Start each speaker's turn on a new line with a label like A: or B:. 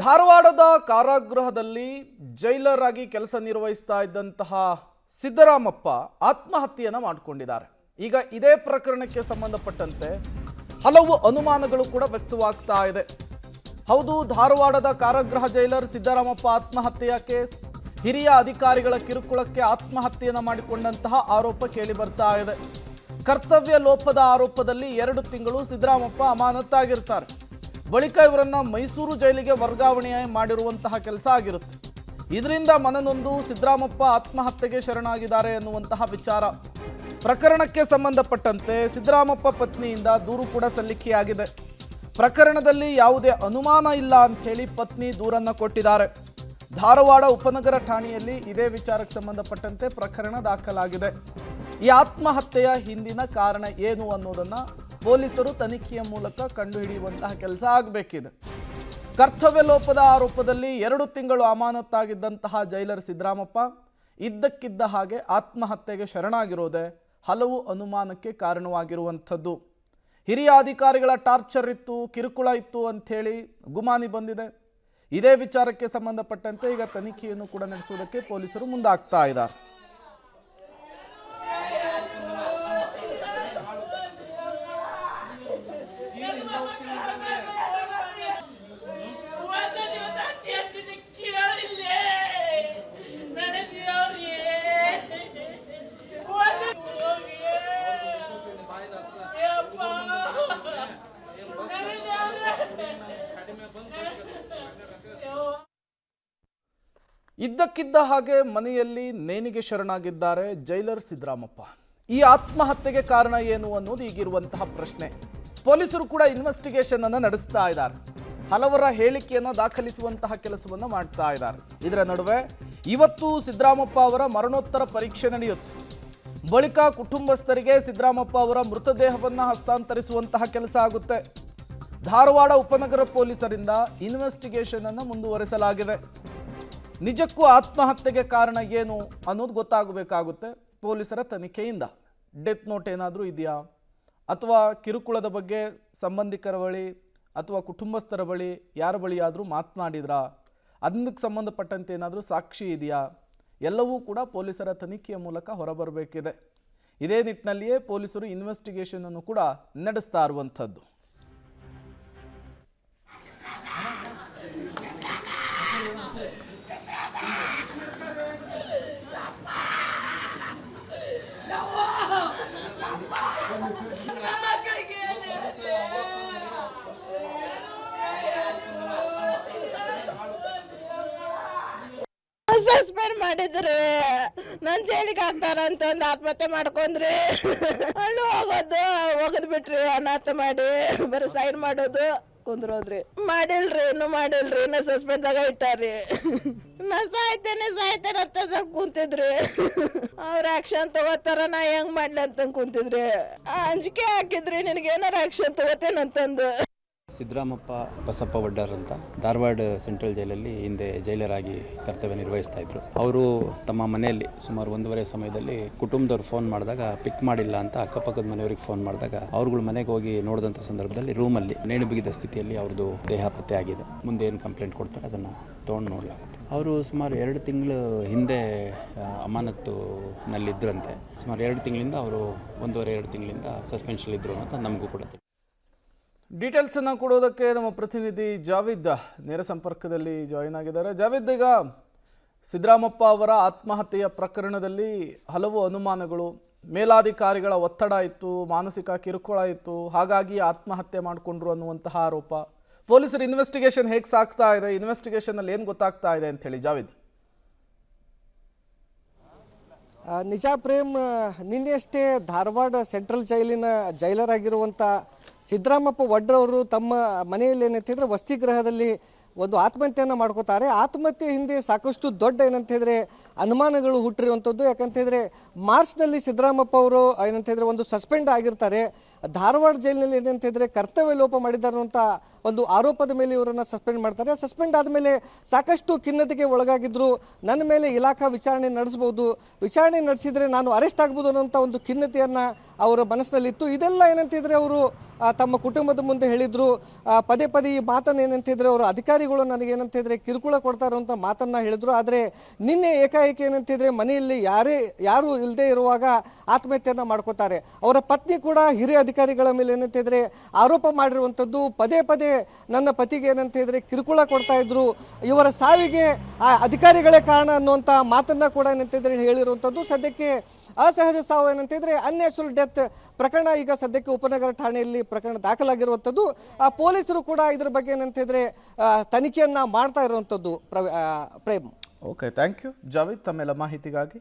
A: ಧಾರವಾಡದ ಕಾರಾಗೃಹದಲ್ಲಿ ಜೈಲರ್ ಆಗಿ ಕೆಲಸ ನಿರ್ವಹಿಸ್ತಾ ಇದ್ದಂತಹ ಸಿದ್ದರಾಮಪ್ಪ ಆತ್ಮಹತ್ಯೆಯನ್ನು ಮಾಡಿಕೊಂಡಿದ್ದಾರೆ. ಈಗ ಇದೇ ಪ್ರಕರಣಕ್ಕೆ ಸಂಬಂಧಪಟ್ಟಂತೆ ಹಲವು ಅನುಮಾನಗಳು ಕೂಡ ವ್ಯಕ್ತವಾಗ್ತಾ ಇದೆ. ಹೌದು, ಧಾರವಾಡದ ಕಾರಾಗೃಹ ಜೈಲರ್ ಸಿದ್ದರಾಮಪ್ಪ ಆತ್ಮಹತ್ಯೆಯ ಕೇಸ್, ಹಿರಿಯ ಅಧಿಕಾರಿಗಳ ಕಿರುಕುಳಕ್ಕೆ ಆತ್ಮಹತ್ಯೆಯನ್ನು ಮಾಡಿಕೊಂಡಂತಹ ಆರೋಪ ಕೇಳಿ ಬರ್ತಾ ಇದೆ. ಕರ್ತವ್ಯ ಲೋಪದ ಆರೋಪದಲ್ಲಿ 2 ತಿಂಗಳು ಸಿದ್ದರಾಮಪ್ಪ ಅಮಾನತಾಗಿರ್ತಾರೆ. ಬಳಿಕ ಇವರನ್ನ ಮೈಸೂರು ಜೈಲಿಗೆ ವರ್ಗಾವಣೆ ಮಾಡಿರುವಂತಹ ಕೆಲಸ ಆಗಿರುತ್ತೆ. ಇದರಿಂದ ಮನನೊಂದು ಸಿದ್ದರಾಮಪ್ಪ ಆತ್ಮಹತ್ಯೆಗೆ ಶರಣಾಗಿದ್ದಾರೆ ಎನ್ನುವಂತಹ ವಿಚಾರ. ಪ್ರಕರಣಕ್ಕೆ ಸಂಬಂಧಪಟ್ಟಂತೆ ಸಿದ್ದರಾಮಪ್ಪ ಪತ್ನಿಯಿಂದ ದೂರು ಕೂಡ ಸಲ್ಲಿಕೆಯಾಗಿದೆ. ಪ್ರಕರಣದಲ್ಲಿ ಯಾವುದೇ ಅನುಮಾನ ಇಲ್ಲ ಅಂಥೇಳಿ ಪತ್ನಿ ದೂರನ್ನು ಕೊಟ್ಟಿದ್ದಾರೆ. ಧಾರವಾಡ ಉಪನಗರ ಠಾಣೆಯಲ್ಲಿ ಇದೇ ವಿಚಾರಕ್ಕೆ ಸಂಬಂಧಪಟ್ಟಂತೆ ಪ್ರಕರಣ ದಾಖಲಾಗಿದೆ. ಈ ಆತ್ಮಹತ್ಯೆಯ ಹಿಂದಿನ ಕಾರಣ ಏನು ಅನ್ನೋದನ್ನು ಪೊಲೀಸರು ತನಿಖೆಯ ಮೂಲಕ ಕಂಡುಹಿಡಿಯುವಂತಹ ಕೆಲಸ ಆಗಬೇಕಿದೆ. ಕರ್ತವ್ಯ ಲೋಪದ ಆರೋಪದಲ್ಲಿ 2 ತಿಂಗಳು ಅಮಾನತಾಗಿದ್ದಂತಹ ಜೈಲರ್ ಸಿದ್ದರಾಮಪ್ಪ ಇದ್ದಕ್ಕಿದ್ದ ಹಾಗೆ ಆತ್ಮಹತ್ಯೆಗೆ ಶರಣಾಗಿರೋದೆ ಹಲವು ಅನುಮಾನಕ್ಕೆ ಕಾರಣವಾಗಿರುವಂಥದ್ದು. ಹಿರಿಯ ಅಧಿಕಾರಿಗಳ ಟಾರ್ಚರ್ ಇತ್ತು, ಕಿರುಕುಳ ಇತ್ತು ಅಂಥೇಳಿ ಗುಮಾನಿ ಬಂದಿದೆ. ಇದೇ ವಿಚಾರಕ್ಕೆ ಸಂಬಂಧಪಟ್ಟಂತೆ ಈಗ ತನಿಖೆಯನ್ನು ಕೂಡ ನಡೆಸುವುದಕ್ಕೆ ಪೊಲೀಸರು ಮುಂದಾಗ್ತಾ ಇದ್ದಾರೆ. ಇದ್ದಕ್ಕಿದ್ದ ಹಾಗೆ ಮನೆಯಲ್ಲಿ ನೇಣಿಗೆ ಶರಣಾಗಿದ್ದಾರೆ ಜೈಲರ್ ಸಿದ್ದರಾಮಪ್ಪ. ಈ ಆತ್ಮಹತ್ಯೆಗೆ ಕಾರಣ ಏನು ಅನ್ನೋದು ಈಗಿರುವಂತಹ ಪ್ರಶ್ನೆ. ಪೊಲೀಸರು ಕೂಡ ಇನ್ವೆಸ್ಟಿಗೇಷನ್ ಅನ್ನು ನಡೆಸ್ತಾ ಇದ್ದಾರೆ. ಹಲವರ ಹೇಳಿಕೆಯನ್ನು ದಾಖಲಿಸುವಂತಹ ಕೆಲಸವನ್ನು ಮಾಡ್ತಾ ಇದ್ದಾರೆ. ಇದರ ನಡುವೆ ಇವತ್ತು ಸಿದ್ದರಾಮಪ್ಪ ಅವರ ಮರಣೋತ್ತರ ಪರೀಕ್ಷೆ ನಡೆಯುತ್ತೆ. ಬಳಿಕ ಕುಟುಂಬಸ್ಥರಿಗೆ ಸಿದ್ದರಾಮಪ್ಪ ಅವರ ಮೃತದೇಹವನ್ನು ಹಸ್ತಾಂತರಿಸುವಂತಹ ಕೆಲಸ ಆಗುತ್ತೆ. ಧಾರವಾಡ ಉಪನಗರ ಪೊಲೀಸರಿಂದ ಇನ್ವೆಸ್ಟಿಗೇಷನ್ ಅನ್ನು ಮುಂದುವರೆಸಲಾಗಿದೆ. ನಿಜಕ್ಕೂ ಆತ್ಮಹತ್ಯೆಗೆ ಕಾರಣ ಏನು ಅನ್ನೋದು ಗೊತ್ತಾಗಬೇಕಾಗುತ್ತೆ ಪೊಲೀಸರ ತನಿಖೆಯಿಂದ. ಡೆತ್ ನೋಟ್ ಏನಾದರೂ ಇದೆಯಾ, ಅಥವಾ ಕಿರುಕುಳದ ಬಗ್ಗೆ ಸಂಬಂಧಿಕರ ಬಳಿ ಅಥವಾ ಕುಟುಂಬಸ್ಥರ ಬಳಿ ಯಾರ ಬಳಿಯಾದರೂ ಮಾತನಾಡಿದ್ರಾ, ಅದಕ್ಕೆ ಸಂಬಂಧಪಟ್ಟಂತೆ ಏನಾದರೂ ಸಾಕ್ಷಿ ಇದೆಯಾ, ಎಲ್ಲವೂ ಕೂಡ ಪೊಲೀಸರ ತನಿಖೆಯ ಮೂಲಕ ಹೊರಬರಬೇಕಿದೆ. ಇದೇ ನಿಟ್ಟಿನಲ್ಲಿಯೇ ಪೊಲೀಸರು ಇನ್ವೆಸ್ಟಿಗೇಷನ್ ಅನ್ನು ಕೂಡ ನಡೆಸ್ತಾ ಇರುವಂಥದ್ದು.
B: ಸಸ್ಪೆಂಡ್ ಮಾಡಿದ್ರೆ ನನ್ ಜೈಲಿಗೆ ಹಾಕ್ತಾರ ಅಂತ ಒಂದು ಆತ್ಮಹತ್ಯೆ ಮಾಡ್ಕೊಂಡ್ರಿ. ಅಲ್ಲಿ ಹೋಗೋದು ಬಿಟ್ರಿ, ಅನಾಥ ಮಾಡಿ ಬರೀ ಸೈನ್ ಮಾಡೋದು ಕುಂದ್ರೋದ್ರಿ. ಮಾಡಿಲ್ರಿ, ಇನ್ನು ಸಸ್ಪೆಂಡ್ ಇಟ್ಟಾರಿ. ನಾ ಸಾಯ್ತೇನೆ ಅಂತ ಕುಂತಿದ್ರಿ. ಅವ್ರ ಆಕ್ಷನ್ ತಗೋತಾರ, ನಾ ಹೆಂಗ್ ಮಾಡ್ಲಿ ಅಂತ ಕುಂತಿದ್ರಿ. ಅಂಜಿಕೆ ಹಾಕಿದ್ರಿ, ನಿನಗೆ ಏನಾರ ಆಕ್ಷನ್ ತಗೋತೇನಂತಂದು.
C: ಸಿದ್ದರಾಮಪ್ಪ ಬಸಪ್ಪ ವಡ್ಡರ್ ಅಂತ ಧಾರವಾಡ ಸೆಂಟ್ರಲ್ ಜೈಲಲ್ಲಿ ಹಿಂದೆ ಜೈಲರ್ ಆಗಿ ಕರ್ತವ್ಯ ನಿರ್ವಹಿಸ್ತಾ ಇದ್ರು. ಅವರು ತಮ್ಮ ಮನೆಯಲ್ಲಿ ಸುಮಾರು 1:30 ಸಮಯದಲ್ಲಿ ಕುಟುಂಬದವ್ರು ಫೋನ್ ಮಾಡಿದಾಗ ಪಿಕ್ ಮಾಡಿಲ್ಲ ಅಂತ ಅಕ್ಕಪಕ್ಕದ ಮನೆಯವ್ರಿಗೆ ಫೋನ್ ಮಾಡಿದಾಗ ಅವ್ರುಗಳ ಮನೆಗೆ ಹೋಗಿ ನೋಡಿದಂಥ ಸಂದರ್ಭದಲ್ಲಿ ರೂಮಲ್ಲಿ ನೇಣು ಬಿಗಿದ ಸ್ಥಿತಿಯಲ್ಲಿ ಅವ್ರದ್ದು ದೇಹ ಪತ್ತೆ ಆಗಿದೆ. ಮುಂದೆ ಏನು ಕಂಪ್ಲೇಂಟ್ ಕೊಡ್ತಾರೆ ಅದನ್ನು ತೊಗೊಂಡು ನೋಡಲಾಗುತ್ತೆ. ಅವರು ಸುಮಾರು 2 ತಿಂಗಳು ಹಿಂದೆ ಅಮಾನತ್ತಿನಲ್ಲಿದ್ದರಂತೆ. ಸುಮಾರು 2 ತಿಂಗಳಿಂದ ಅವರು 1.5-2 ತಿಂಗಳಿಂದ ಸಸ್ಪೆನ್ಷನ್ ಇದ್ರು ಅಂತ ನಮಗೂ ಕೂಡ
A: ಡೀಟೇಲ್ಸ್ ಅನ್ನು ಕೊಡೋದಕ್ಕೆ ನಮ್ಮ ಪ್ರತಿನಿಧಿ ಜಾವಿದ್ ನೇರ ಸಂಪರ್ಕದಲ್ಲಿ ಜಾಯಿನ್ ಆಗಿದ್ದಾರೆ. ಜಾವಿದ್, ಈಗ ಸಿದ್ದರಾಮಪ್ಪ ಅವರ ಆತ್ಮಹತ್ಯೆಯ ಪ್ರಕರಣದಲ್ಲಿ ಹಲವು ಅನುಮಾನಗಳು, ಮೇಲಾಧಿಕಾರಿಗಳ ಒತ್ತಡ ಇತ್ತು, ಮಾನಸಿಕ ಕಿರುಕುಳ ಇತ್ತು, ಹಾಗಾಗಿ ಆತ್ಮಹತ್ಯೆ ಮಾಡಿಕೊಂಡ್ರು ಅನ್ನುವಂತಹ ಆರೋಪ. ಪೊಲೀಸರು ಇನ್ವೆಸ್ಟಿಗೇಷನ್ ಹೇಗೆ ಸಾಗ್ತಾ ಇದೆ, ಇನ್ವೆಸ್ಟಿಗೇಷನ್ ಅಲ್ಲಿ ಏನು ಗೊತ್ತಾಗ್ತಾ ಇದೆ ಅಂತ ಹೇಳಿ ಜಾವಿದ್?
D: ನಿಜ ಪ್ರೇಮ್, ನಿನ್ನೆಯಷ್ಟೇ ಧಾರವಾಡ ಸೆಂಟ್ರಲ್ ಜೈಲಿನ ಜೈಲರ್ ಆಗಿರುವಂಥ ಸಿದ್ದರಾಮಪ್ಪ ವಡ್ರವರು ತಮ್ಮ ಮನೆಯಲ್ಲಿ ಏನಂತಿದ್ರೆ ವಸತಿಗೃಹದಲ್ಲಿ ಒಂದು ಆತ್ಮಹತ್ಯೆಯನ್ನು ಮಾಡ್ಕೋತಾರೆ. ಆತ್ಮಹತ್ಯೆ ಹಿಂದೆ ಸಾಕಷ್ಟು ದೊಡ್ಡ ಏನಂತಿದ್ರೆ ಅನುಮಾನಗಳು ಹುಟ್ಟಿರುವಂಥದ್ದು. ಯಾಕಂತಂದರೆ ಮಾರ್ಚ್ನಲ್ಲಿ ಸಿದ್ದರಾಮಪ್ಪ ಅವರು ಏನಂತಂದರೆ ಒಂದು ಸಸ್ಪೆಂಡ್ ಆಗಿರ್ತಾರೆ. ಧಾರವಾಡ ಜೈಲಿನಲ್ಲಿ ಏನಂತಿದ್ರೆ ಕರ್ತವ್ಯ ಲೋಪ ಮಾಡಿದ್ದಾರೆ ಅಂತ ಒಂದು ಆರೋಪದ ಮೇಲೆ ಇವರನ್ನು ಸಸ್ಪೆಂಡ್ ಮಾಡ್ತಾರೆ. ಸಸ್ಪೆಂಡ್ ಆದಮೇಲೆ ಸಾಕಷ್ಟು ಖಿನ್ನತೆಗೆ ಒಳಗಾಗಿದ್ರು. ನನ್ನ ಮೇಲೆ ಇಲಾಖಾ ವಿಚಾರಣೆ ನಡೆಸ್ಬೋದು, ವಿಚಾರಣೆ ನಡೆಸಿದರೆ ನಾನು ಅರೆಸ್ಟ್ ಆಗ್ಬೋದು ಅನ್ನೋಂಥ ಒಂದು ಖಿನ್ನತೆಯನ್ನು ಅವರ ಮನಸ್ಸಿನಲ್ಲಿತ್ತು. ಇದೆಲ್ಲ ಏನಂತಿದ್ರೆ ಅವರು ತಮ್ಮ ಕುಟುಂಬದ ಮುಂದೆ ಹೇಳಿದರು. ಪದೇ ಪದೇ ಈ ಮಾತನ್ನು ಏನಂತಿದ್ರೆ ಅವರು ಅಧಿಕಾರಿಗಳು ನನಗೇನಂತಿದ್ರೆ ಕಿರುಕುಳ ಕೊಡ್ತಾ ಇರುವಂಥ ಮಾತನ್ನು ಹೇಳಿದ್ರು. ಆದರೆ ನಿನ್ನೆ ಏಕಾಏಕಿ ಏನಂತಿದ್ರೆ ಮನೆಯಲ್ಲಿ ಯಾರು ಇಲ್ಲದೆ ಇರುವಾಗ ಆತ್ಮಹತ್ಯೆಯನ್ನು ಮಾಡ್ಕೋತಾರೆ. ಅವರ ಪತ್ನಿ ಕೂಡ ಹಿರಿಯ ಅಧಿಕಾರಿಗಳ ಮೇಲೆ ಏನಂತಿದ್ರೆ ಆರೋಪ ಮಾಡಿರುವಂಥದ್ದು. ಪದೇ ಪದೇ ನನ್ನ ಪತಿಗೆ ಏನಂತಿದ್ರೆ ಕಿರುಕುಳ ಕೊಡ್ತಾ ಇದ್ರು, ಇವರ ಸಾವಿಗೆ ಆ ಅಧಿಕಾರಿಗಳೇ ಕಾರಣ ಅನ್ನುವಂಥ ಮಾತನ್ನು ಕೂಡ ಏನಂತಿದ್ರೆ ಹೇಳಿರುವಂಥದ್ದು. ಸದ್ಯಕ್ಕೆ ಅಸಹಜ ಸಾವು ಏನಂತಿದ್ರೆ ಅನ್ಯಾಚುರಲ್ ಡೆತ್ ಪ್ರಕರಣ ಈಗ ಸದ್ಯಕ್ಕೆ ಉಪನಗರ ಠಾಣೆಯಲ್ಲಿ ಪ್ರಕರಣ ದಾಖಲಾಗಿರುವಂಥದ್ದು. ಪೊಲೀಸರು ಕೂಡ ಇದ್ರ ಬಗ್ಗೆ ಏನಂತಿದ್ರೆ ತನಿಖೆಯನ್ನ ಮಾಡ್ತಾ ಇರುವಂಥದ್ದು. Prem.
A: Okay, thank you Javed ತಮ್ಮೆಲ್ಲ ಮಾಹಿತಿಗಾಗಿ.